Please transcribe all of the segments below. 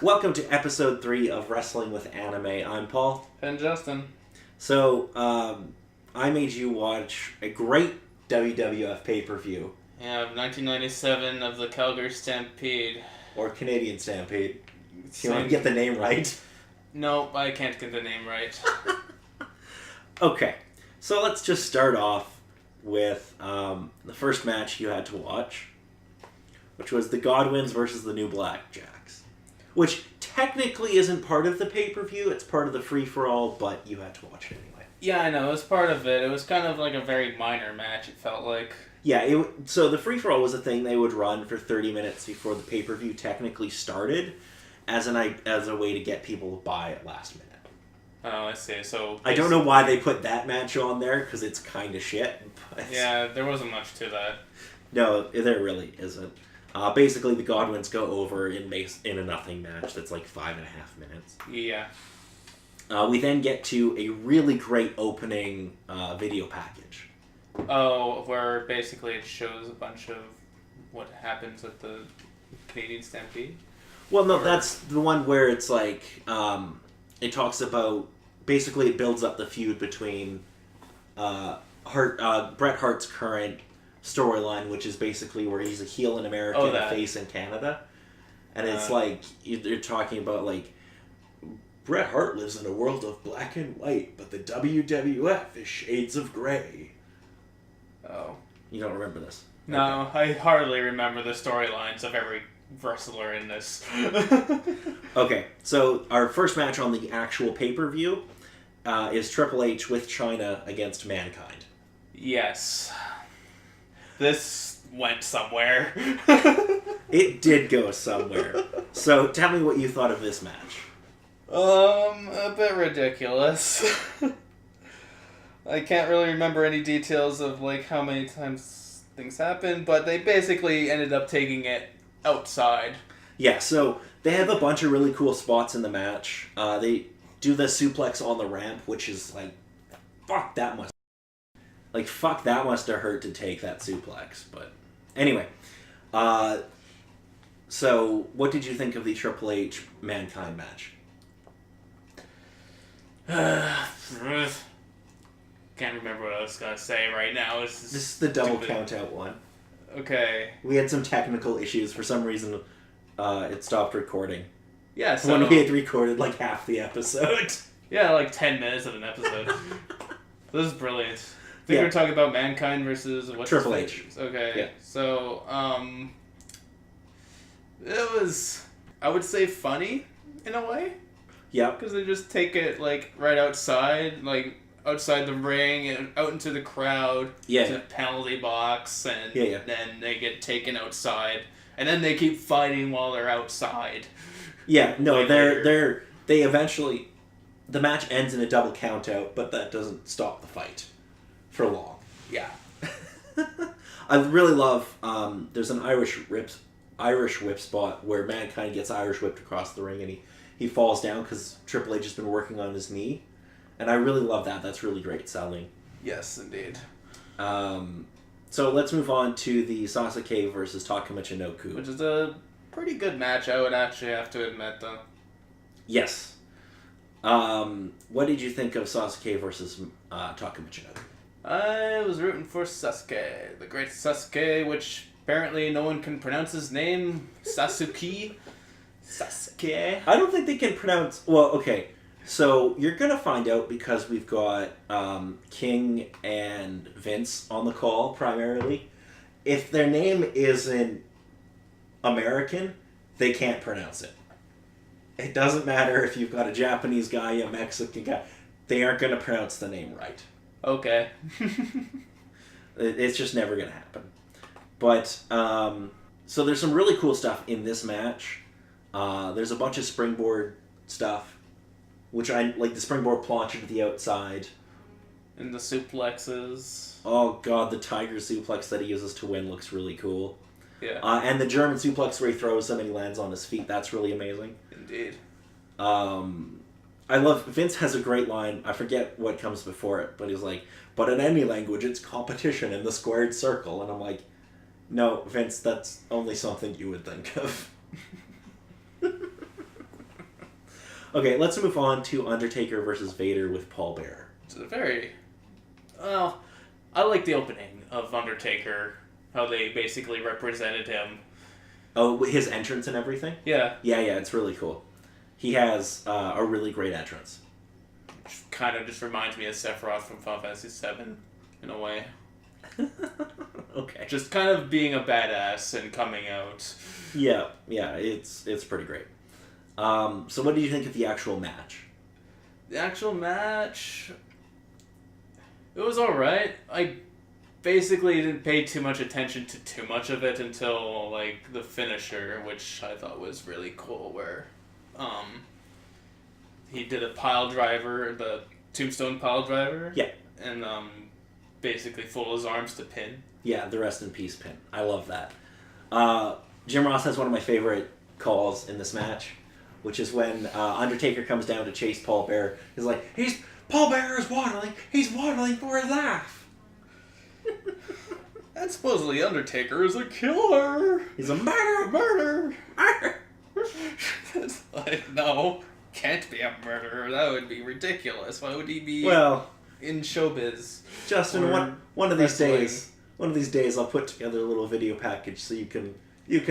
Welcome to episode 3 of Wrestling with Anime. I'm Paul. And Justin. So, I made you watch a great WWF pay-per-view. Yeah, 1997 of the Calgary Stampede. Or Canadian Stampede. If you want to get the name right. Nope, I can't get the name right. Okay, so let's just start off with the first match you had to watch, which was the Godwins versus the New Blackjacks. Which technically isn't part of the pay-per-view, it's part of the free-for-all, but you had to watch it anyway. Yeah, I know, it was part of it. It was kind of like a very minor match, it felt like. Yeah, so the free-for-all was a thing they would run for 30 minutes before the pay-per-view technically started, as a way to get people to buy it last minute. Oh, I see. So I don't know why they put that match on there, because it's kind of shit. But yeah, there wasn't much to that. No, there really isn't. Basically, the Godwins go over in a nothing match that's like 5.5 minutes. Yeah. We then get to a really great opening video package. Oh, where basically it shows a bunch of what happens at the Canadian Stampede? Well, no, that's the one where it's like, it talks about, basically it builds up the feud between Bret Hart's current storyline, which is basically where he's a heel in America and a face in Canada. And it's like, you're talking about like, Bret Hart lives in a world of black and white, but the WWF is shades of gray. Oh. You don't remember this? No, okay. I hardly remember the storylines of every wrestler in this. Okay, so our first match on the actual pay-per-view is Triple H with Chyna against Mankind. Yes. This went somewhere. It did go somewhere. So tell me what you thought of this match. A bit ridiculous. I can't really remember any details of like how many times things happened, but they basically ended up taking it outside. Yeah, so they have a bunch of really cool spots in the match. They do the suplex on the ramp, which is like, fuck, that must have hurt to take that suplex. But anyway, so what did you think of the Triple H Mankind match? Can't remember what I was gonna say right now. This is the double count out one. Okay. We had some technical issues. For some reason, it stopped recording. Yeah, so... when we had recorded like half the episode. Yeah, like 10 minutes of an episode. This is brilliant. I think we're talking about Mankind versus... Triple H. Okay, yeah. So, it was, I would say, funny, in a way. Yeah. Because they just take it, like, right outside, like... outside the ring and out into the crowd to the penalty box, and then they get taken outside, and then they keep fighting while they're outside. Yeah, no, they eventually, the match ends in a double count out, but that doesn't stop the fight for long. Yeah. I really love, there's an Irish whip spot where Mankind gets Irish whipped across the ring, and he falls down because Triple H has been working on his knee. And I really love that. That's really great selling. Yes, indeed. So let's move on to the Sasuke versus Taka Michinoku. Which is a pretty good match, I would actually have to admit, though. Yes. What did you think of Sasuke versus Taka Michinoku? I was rooting for Sasuke. The great Sasuke, which apparently no one can pronounce his name. Sasuke. Sasuke. I don't think they can pronounce... Well, okay. So, you're going to find out because we've got King and Vince on the call, primarily. If their name isn't American, they can't pronounce it. It doesn't matter if you've got a Japanese guy, a Mexican guy. They aren't going to pronounce the name right. Okay. It's just never going to happen. But, so there's some really cool stuff in this match. There's a bunch of springboard stuff. Which I like, the springboard plancha to the outside. And the suplexes. Oh god, the tiger suplex that he uses to win looks really cool. Yeah. And the German suplex where he throws him and he lands on his feet, that's really amazing. Indeed. I love, Vince has a great line, I forget what comes before it, but he's like, but in any language it's competition in the squared circle. And I'm like, no, Vince, that's only something you would think of. Okay, let's move on to Undertaker versus Vader with Paul Bearer. It's a very... Well, I like the opening of Undertaker, how they basically represented him. Oh, his entrance and everything? Yeah. Yeah, it's really cool. He has a really great entrance. Which kind of just reminds me of Sephiroth from Final Fantasy VII, in a way. Okay. Just kind of being a badass and coming out. Yeah, it's pretty great. So what did you think of the actual match? The actual match... It was alright. I basically didn't pay too much attention to too much of it until, like, the finisher, which I thought was really cool, where he did a pile driver, the tombstone pile driver. Yeah. And basically fold his arms to pin. Yeah, the rest in peace pin. I love that. Jim Ross has one of my favorite calls in this match, which is when Undertaker comes down to chase Paul Bearer. He's like, Paul Bearer is waddling. He's waddling for his life. And supposedly Undertaker is a killer. He's a murderer. It's like, no, can't be a murderer. That would be ridiculous. Why would he be in showbiz? Justin, one of these days I'll put together a little video package so you can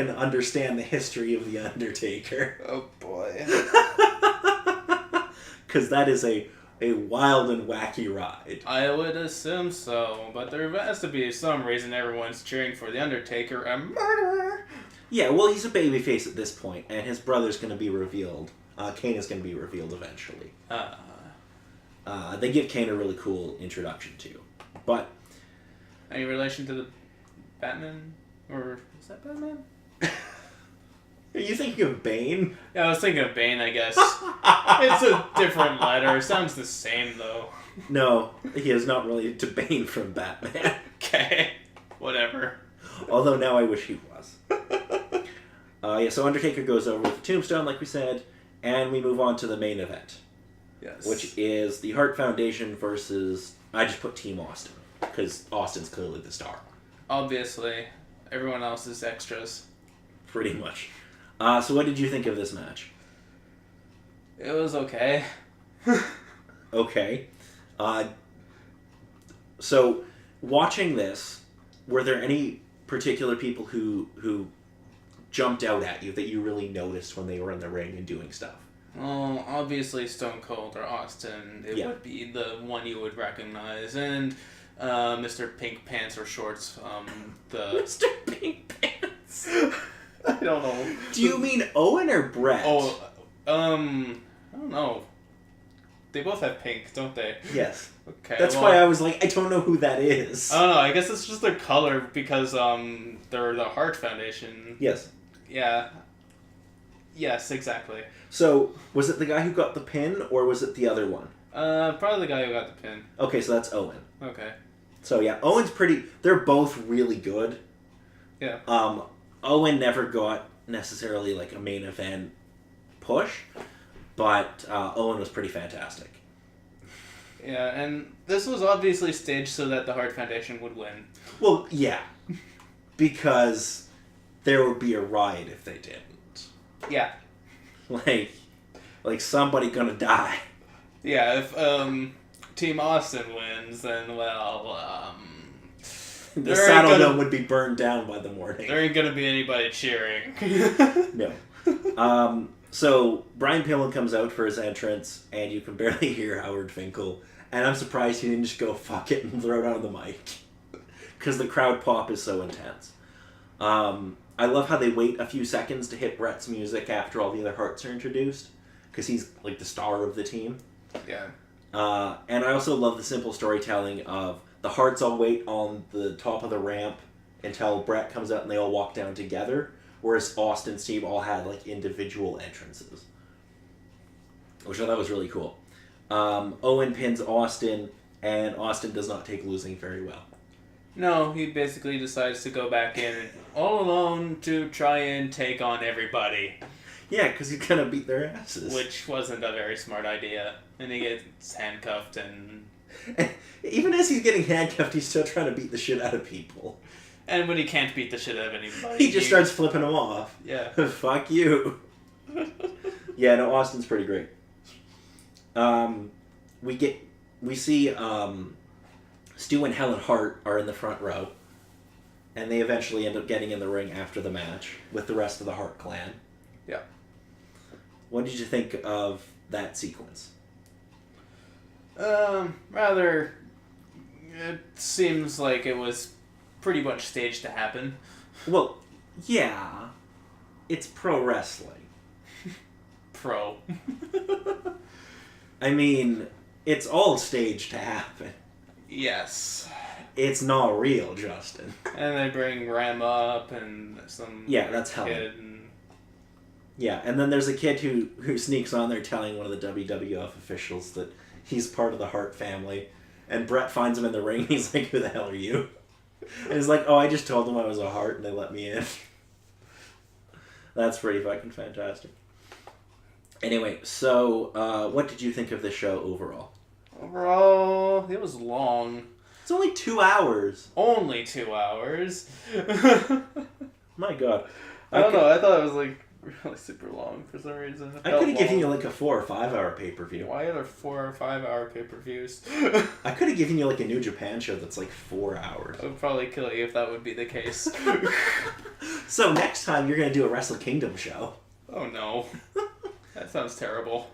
understand the history of the Undertaker. Oh boy. Because that is a wild and wacky ride. I would assume so, but there has to be some reason everyone's cheering for the Undertaker, a murderer. Yeah, well, he's a babyface at this point, and his brother's going to be revealed. Kane is going to be revealed eventually. They give Kane a really cool introduction too, but any relation to the Batman, or is that Batman? Are you thinking of Bane? Yeah, I was thinking of Bane, I guess. It's a different letter. It sounds the same, though. No, he is not related to Bane from Batman. Okay, whatever. Although now I wish he was. So Undertaker goes over with the tombstone, like we said, and we move on to the main event. Yes. Which is the Hart Foundation versus... I just put Team Austin, because Austin's clearly the star. Obviously. Everyone else is extras. Pretty much. So what did you think of this match? It was okay. Okay. So, watching this, were there any particular people who jumped out at you that you really noticed when they were in the ring and doing stuff? Well, obviously Stone Cold or Austin, it would be the one you would recognize. And Mr. Pink Pants or Shorts, Mr. Pink Pants? I don't know. Do you mean Owen or Brett? Oh, I don't know. They both have pink, don't they? Yes. Okay. That's why I was like, I don't know who that is. I don't know. I guess it's just their color because they're the Hart Foundation. Yes. Yeah. Yes, exactly. So, was it the guy who got the pin, or was it the other one? Probably the guy who got the pin. Okay, so that's Owen. Okay. So yeah, Owen's pretty... They're both really good. Yeah. Owen never got necessarily like a main event push, but Owen was pretty fantastic. Yeah, and this was obviously staged so that the Hart Foundation would win. Well, yeah. Because there would be a riot if they didn't. Yeah. Like somebody gonna die. Yeah, if Team Austin wins, then the Saddle Dome would be burned down by the morning. There ain't gonna be anybody cheering. No. So Brian Pillman comes out for his entrance, and you can barely hear Howard Finkel. And I'm surprised he didn't just go fuck it and throw it on the mic, because the crowd pop is so intense. I love how they wait a few seconds to hit Brett's music after all the other Harts are introduced, because he's like the star of the team. Yeah. And I also love the simple storytelling of the Harts all wait on the top of the ramp until Brett comes out and they all walk down together, whereas Austin's team all had like individual entrances, which I thought was really cool. Owen pins Austin, and Austin does not take losing very well. No, he basically decides to go back in all alone to try and take on everybody. Yeah, because he's gonna beat their asses. Which wasn't a very smart idea. And he gets handcuffed and... Even as he's getting handcuffed, he's still trying to beat the shit out of people. And when he can't beat the shit out of anybody... he just starts flipping them off. Yeah. Fuck you. Yeah, no, Austin's pretty great. We see Stu and Helen Hart are in the front row, and they eventually end up getting in the ring after the match with the rest of the Hart clan. Yeah. What did you think of that sequence? Rather, it seems like it was pretty much staged to happen. Well, yeah, it's pro wrestling. Pro. I mean, it's all staged to happen. Yes. It's not real, Justin. And they bring Ram up and some that's kid Helen. And then there's a kid who sneaks on there telling one of the WWF officials that he's part of the Hart family. And Brett finds him in the ring. He's like, "Who the hell are you?" And he's like, "Oh, I just told them I was a Hart and they let me in." That's pretty fucking fantastic. Anyway, so what did you think of the show overall? Overall, it was long. It's only 2 hours. Only 2 hours? My God. I don't know. I thought it was like really super long for some reason. I could have given you like a 4 or 5 hour pay-per-view. Why are there 4 or 5 hour pay-per-views? I could have given you like a New Japan show that's like 4 hours. I would probably kill you if that would be the case. So next time you're going to do a Wrestle Kingdom show. Oh no. That sounds terrible.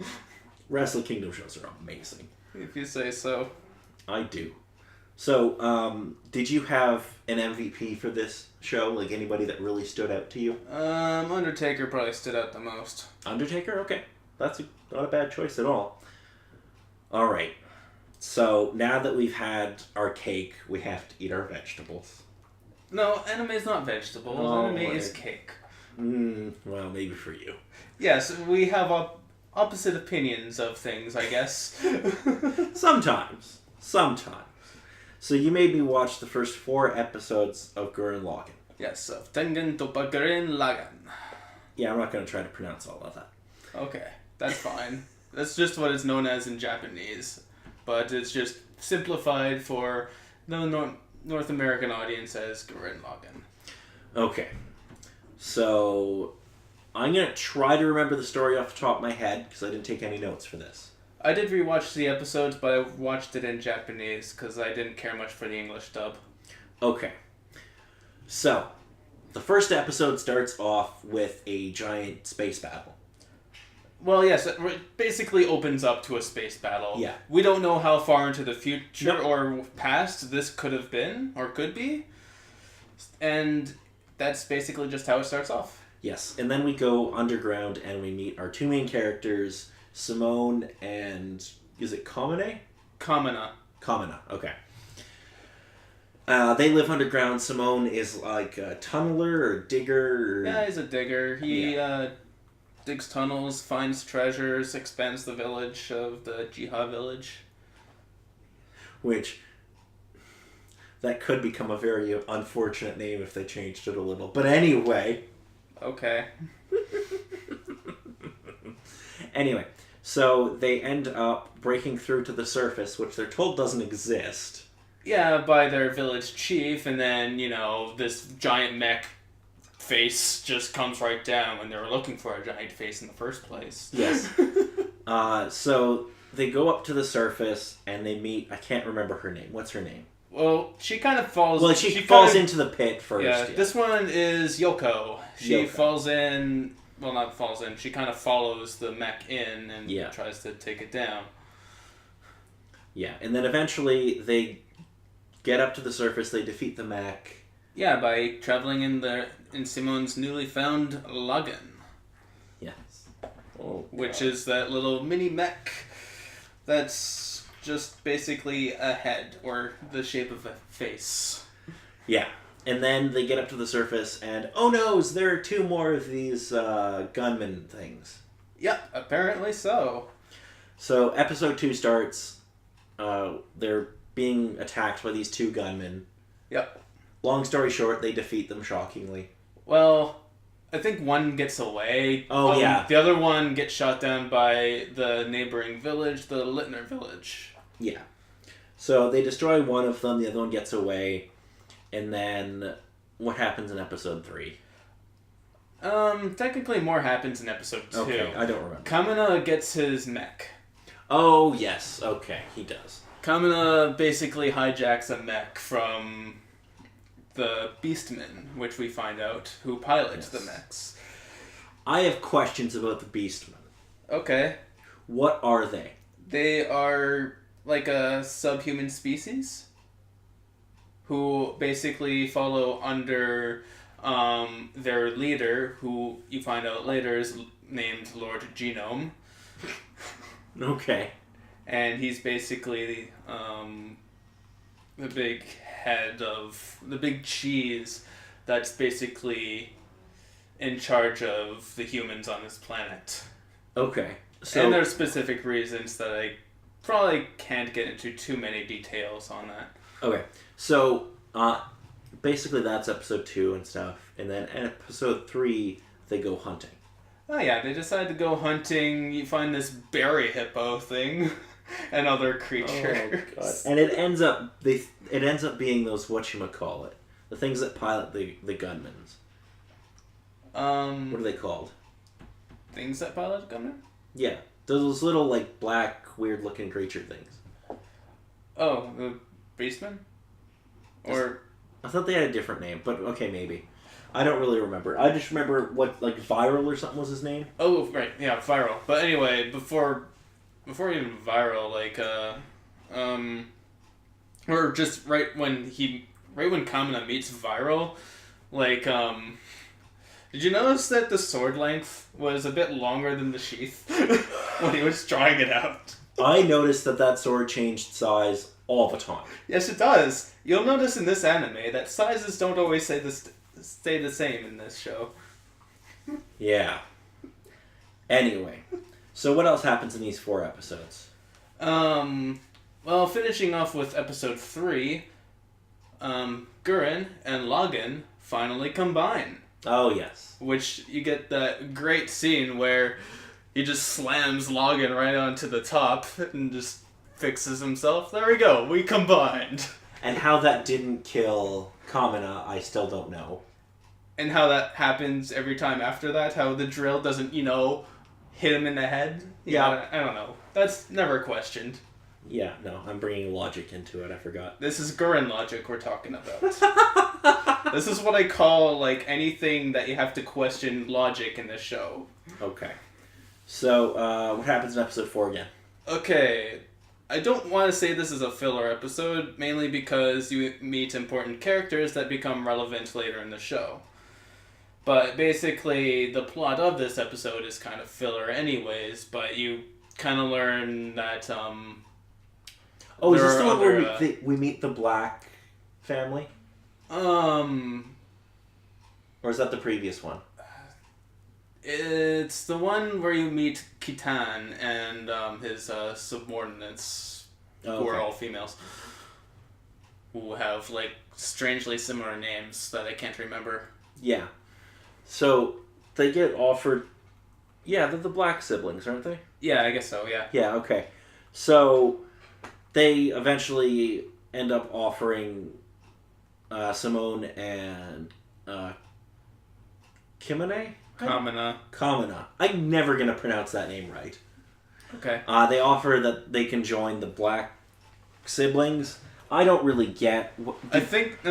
Wrestle Kingdom shows are amazing. If you say so. I do. So, did you have an MVP for this show? Like anybody that really stood out to you? Undertaker probably stood out the most. Undertaker? Okay. That's not a bad choice at all. Alright. So, now that we've had our cake, we have to eat our vegetables. No, anime is not vegetables. Anime is cake. Well, maybe for you. Yes, we have opposite opinions of things, I guess. Sometimes. So you made me watch the first 4 episodes of Gurren Lagann. Yes, of Tengen Toppa Gurren Lagann. Yeah, I'm not going to try to pronounce all of that. Okay, that's fine. That's just what it's known as in Japanese. But it's just simplified for the North American audience as Gurren Lagann. Okay. So, I'm going to try to remember the story off the top of my head, because I didn't take any notes for this. I did rewatch the episodes, but I watched it in Japanese, because I didn't care much for the English dub. Okay. So, the first episode starts off with a giant space battle. Well, yes, it basically opens up to a space battle. Yeah. We don't know how far into the future or past this could have been, or could be. And that's basically just how it starts off. Yes, and then we go underground and we meet our 2 main characters, Simone and... is it Kamine? Kamina, okay. They live underground. Simone is like a tunneler or digger. Yeah, he's a digger. He digs tunnels, finds treasures, expands the village of the Jiha village. Which... that could become a very unfortunate name if they changed it a little. But anyway. Okay. Anyway, so they end up breaking through to the surface, which they're told doesn't exist. Yeah, by their village chief, and then, this giant mech face just comes right down when they were looking for a giant face in the first place. Yes. So they go up to the surface, and they meet... I can't remember her name. What's her name? Well, she kind of falls... Well, she falls into the pit first. Yeah, this one is Yoko. She falls in... Well, not falls in. She kind of follows the mech in and tries to take it down. Yeah, and then eventually they get up to the surface. They defeat the mech. Yeah, by traveling in Simone's newly found Lagann. Yes. Oh, which is that little mini mech that's just basically a head or the shape of a face. Yeah. And then they get up to the surface and, oh no, there are 2 more of these gunman things. Yep, apparently so. So episode 2 starts. They're being attacked by these 2 gunmen. Yep. Long story short, they defeat them shockingly. Well, I think one gets away. Oh, yeah. The other one gets shot down by the neighboring village, the Littner village. Yeah. So they destroy one of them, the other one gets away. And then, what happens in episode 3? Technically more happens in episode 2. Okay, I don't remember. Kamina gets his mech. Oh, yes. Okay, he does. Kamina basically hijacks a mech from the Beastmen, which we find out who pilots the mechs. I have questions about the Beastmen. Okay. What are they? They are like a subhuman species who basically follow under their leader, who you find out later is named Lord Genome. Okay. And he's basically the big head of the big cheese that's basically in charge of the humans on this planet. Okay. So, and there's specific reasons that I probably can't get into too many details on that. Okay. So, basically that's episode 2 and stuff. And then in episode 3, they go hunting. Oh yeah, they decide to go hunting. You find this berry hippo thing and other creatures. Oh, God. And it ends up being those whatchamacallit, the things that pilot the gunmans. What are they called? Things that pilot a gunman? Yeah. Those little, like, black, weird-looking creature things. Oh, the Beastmen? Or... I thought they had a different name, but okay, maybe. I don't really remember. I just remember what, like, Viral or something was his name? Oh, right. Yeah, Viral. But anyway, before even Viral, like, or just right when Kamina meets Viral, like, did you notice that the sword length was a bit longer than the sheath when he was drawing it out? I noticed that sword changed size all the time. Yes, it does. You'll notice in this anime that sizes don't always stay the same in this show. Yeah. Anyway, so what else happens in these 4 episodes? Well, finishing off with episode 3, Gurren and Lagann finally combine. Oh, yes. Which you get that great scene where he just slams Lagann right onto the top and just fixes himself. There we go. We combined. And how that didn't kill Kamina, I still don't know. And how that happens every time after that. How the drill doesn't, hit him in the head. Yeah. I don't know. That's never questioned. Yeah, no, I'm bringing logic into it. I forgot. This is Gurren logic we're talking about. This is what I call, like, anything that you have to question logic in this show. Okay. So, what happens in episode 4 again? Okay. I don't want to say this is a filler episode, mainly because you meet important characters that become relevant later in the show. But basically, the plot of this episode is kind of filler anyways, but you kind of learn that, Oh, is this the one where we meet the Black family? Or is that the previous one? It's the one where you meet Kitan and his subordinates, who are all females, who have, like, strangely similar names that I can't remember. Yeah. So, they get offered... Yeah, they're the Black siblings, aren't they? Yeah, I guess so, yeah. Yeah, okay. So, they eventually end up offering Simone and Kamina? I'm never going to pronounce that name right. Okay. They offer that they can join the Black siblings. I don't really get... I think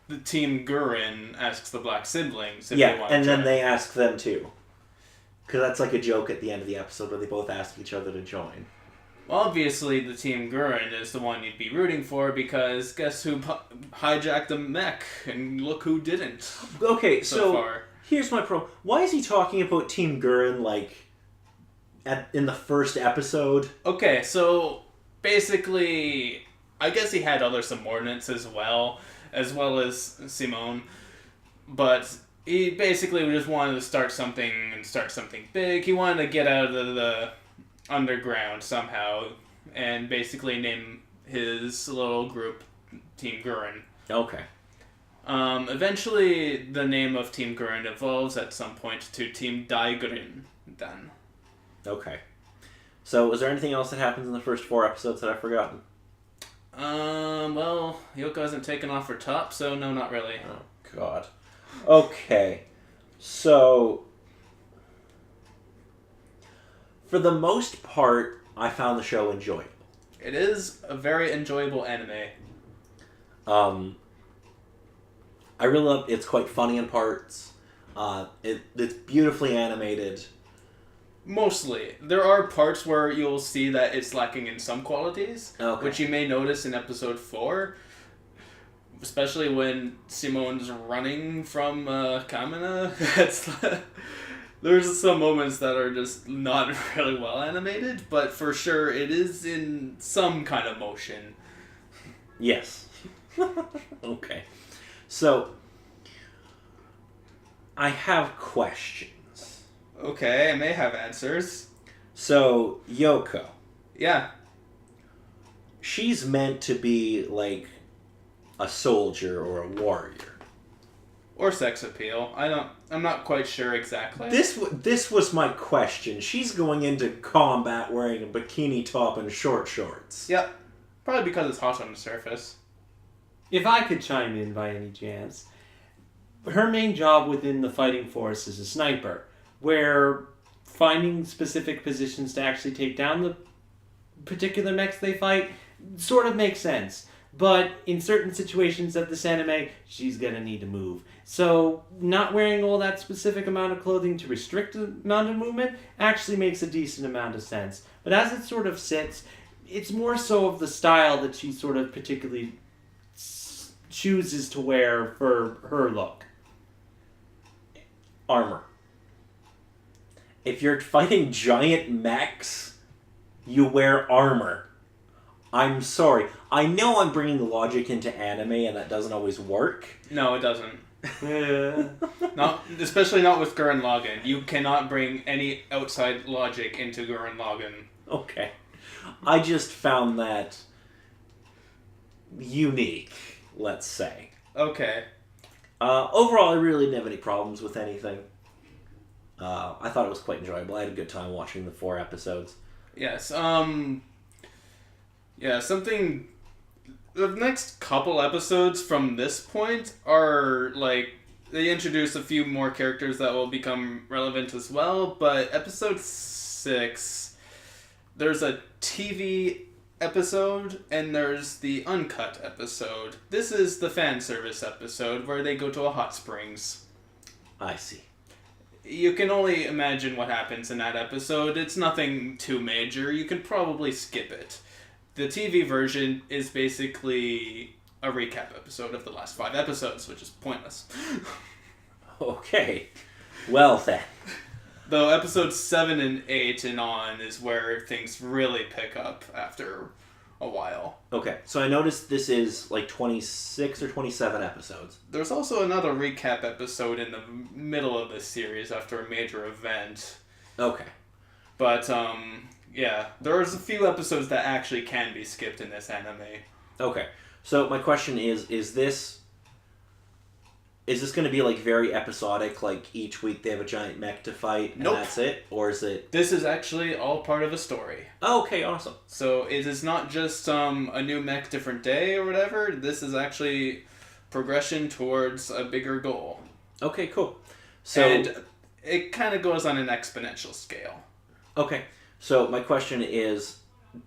the Team Gurren asks the Black siblings if they want to join. And then they ask them too. Because that's like a joke at the end of the episode where they both ask each other to join. Well, obviously the Team Gurren is the one you'd be rooting for because guess who hijacked the mech and look who didn't. Okay, so far. Here's my problem. Why is he talking about Team Gurren like in the first episode? Okay, so basically I guess he had other subordinates as well as Simone, but he basically just wanted to start something big. He wanted to get out of the underground somehow and basically name his little group Team Gurren. Okay. Eventually the name of Team Gurren evolves at some point to Team Gurren then. Okay. So is there anything else that happens in the first 4 episodes that I've forgotten? Well, Yoko hasn't taken off her top, so no, not really. Oh, God. Okay. So, For the most part, I found the show enjoyable. It is a very enjoyable anime. I really love it's quite funny in parts. It's beautifully animated. Mostly. There are parts where you'll see that it's lacking in some qualities, which you may notice in episode 4. Especially when Simone's running from Kamina. There's some moments that are just not really well animated, but for sure it is in some kind of motion. Yes. Okay. So, I have questions. Okay, I may have answers. So, Yoko. Yeah. She's meant to be, like, a soldier or a warrior. Or sex appeal. I'm not quite sure exactly. This was my question. She's going into combat wearing a bikini top and short shorts. Yep. Probably because it's hot on the surface. If I could chime in by any chance, her main job within the fighting force is a sniper, where finding specific positions to actually take down the particular mechs they fight sort of makes sense. But in certain situations of this anime, she's going to need to move. So not wearing all that specific amount of clothing to restrict the amount of movement actually makes a decent amount of sense. But as it sort of sits, it's more so of the style that she sort of particularly chooses to wear for her look. Armor. If you're fighting giant mechs, you wear armor. I'm sorry. I know I'm bringing the logic into anime and that doesn't always work. No, it doesn't. Especially not with Gurren Lagann. You cannot bring any outside logic into Gurren Lagann. Okay. I just found that unique, let's say. Okay. Overall, I really didn't have any problems with anything. I thought it was quite enjoyable. I had a good time watching the 4 episodes. Yes. Yeah, something... The next couple episodes from this point are, like... They introduce a few more characters that will become relevant as well, but episode 6... There's a TV episode, and there's the uncut episode. This is the fan service episode, where they go to a hot springs. I see. You can only imagine what happens in that episode. It's nothing too major. You can probably skip it. The TV version is basically a recap episode of the last 5 episodes, which is pointless. Okay. Well then. Though episodes 7 and 8 and on is where things really pick up after a while. Okay, so I noticed this is like 26 or 27 episodes. There's also another recap episode in the middle of this series after a major event. Okay. But, yeah, there's a few episodes that actually can be skipped in this anime. Okay, so my question is this going to be like very episodic, like each week they have a giant mech to fight and that's it? Or is it... This is actually all part of a story. Oh, okay, awesome. So it is not just a new mech different day or whatever. This is actually progression towards a bigger goal. Okay, cool. So, and it kind of goes on an exponential scale. Okay, so my question is,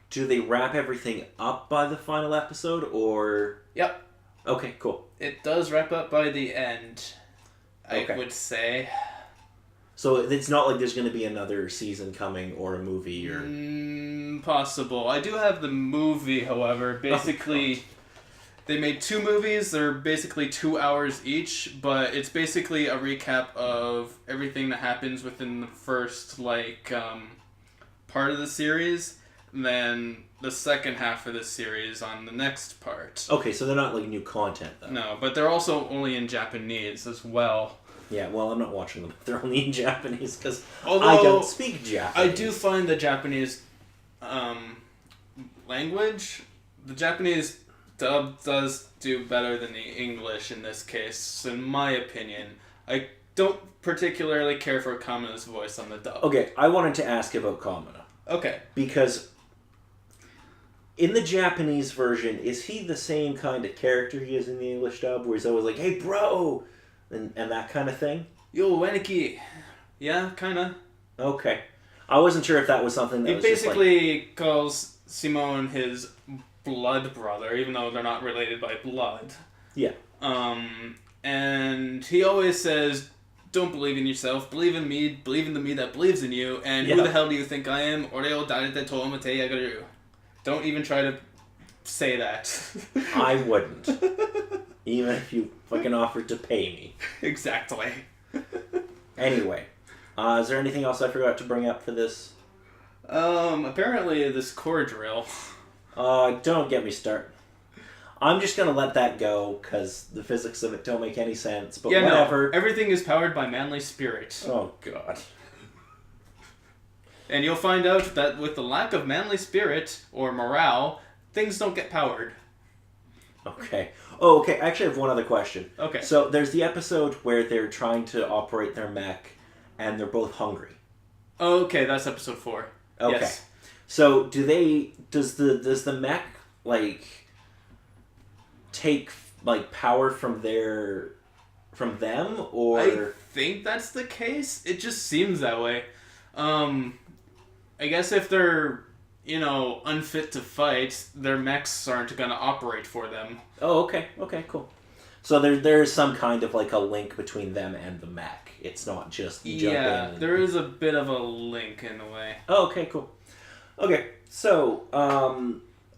do they wrap everything up by the final episode, or... Yep. Okay, cool. It does wrap up by the end, I would say. So it's not like there's going to be another season coming or a movie or... Possible. I do have the movie, however. Basically, they made 2 movies. They're basically 2 hours each, but it's basically a recap of everything that happens within the first, part of the series. Then the second half of the series on the next part. Okay, so they're not like new content, though. No, but they're also only in Japanese as well. Yeah, well, I'm not watching them. They're only in Japanese because I don't speak Japanese. I do find the Japanese language, the Japanese dub does do better than the English in this case, in my opinion. I don't particularly care for Kamina's voice on the dub. Okay, I wanted to ask about Kamina. Okay. Because in the Japanese version, is he the same kind of character he is in the English dub, where he's always like, hey, bro, and that kind of thing? Yo, Weniki. Yeah, kind of. Okay. I wasn't sure if that was something that he was basically calls Simone his blood brother, even though they're not related by blood. Yeah. And he always says, don't believe in yourself, believe in me, believe in the me that believes in you, and who the hell do you think I am? Oreo darete to omate yagaru. Don't even try to say that. I wouldn't. Even if you fucking offered to pay me. Exactly. Anyway, is there anything else I forgot to bring up for this? Apparently this core drill. Don't get me started. I'm just gonna let that go, because the physics of it don't make any sense, but whatever. No, everything is powered by manly spirit. Oh, God. And you'll find out that with the lack of manly spirit, or morale, things don't get powered. Okay. Oh, okay. I actually have one other question. Okay. So there's the episode where they're trying to operate their mech, and they're both hungry. Okay, that's episode 4. Okay. Yes. So does the mech take power from them, or I think that's the case. It just seems that way. I guess if they're unfit to fight, their mechs aren't gonna operate for them. Oh, okay. Okay, cool. So there's some kind of a link between them and the mech. It's not just jump in. Yeah, there is a bit of a link in a way. Oh, okay, cool. Okay, so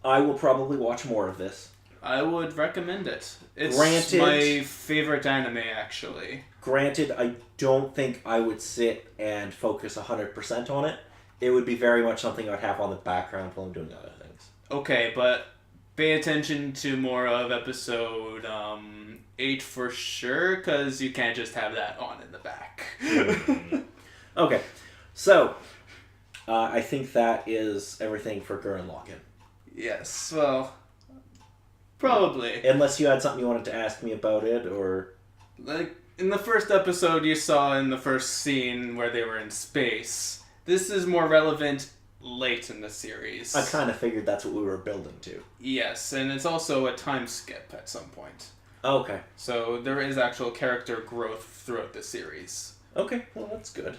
I will probably watch more of this. I would recommend it. It's my favorite anime, actually. Granted, I don't think I would sit and focus 100% on it. It would be very much something I'd have on the background while I'm doing other things. Okay, but pay attention to more of episode 8 for sure, because you can't just have that on in the back. Okay, so I think that is everything for Gurren Lagann. Yes, well, probably. Unless you had something you wanted to ask me about it, or... In the first episode you saw in the first scene where they were in space, this is more relevant late in the series. I kind of figured that's what we were building to. Yes, and it's also a time skip at some point. Okay. So there is actual character growth throughout the series. Okay, well that's good.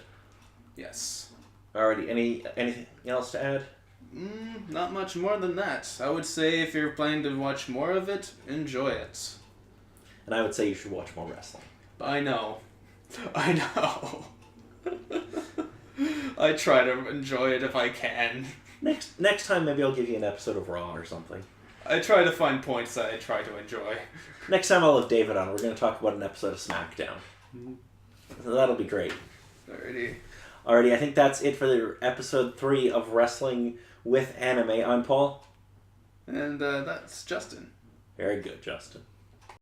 Yes. Alrighty, anything else to add? Not much more than that. I would say if you're planning to watch more of it, enjoy it. And I would say you should watch more wrestling. I know. I try to enjoy it if I can. Next time, maybe I'll give you an episode of Raw or something. I try to find points that I try to enjoy. Next time I'll have David on. We're going to talk about an episode of SmackDown. So that'll be great. Alrighty, I think that's it for the episode 3 of Wrestling with Anime. I'm Paul. And that's Justin. Very good, Justin.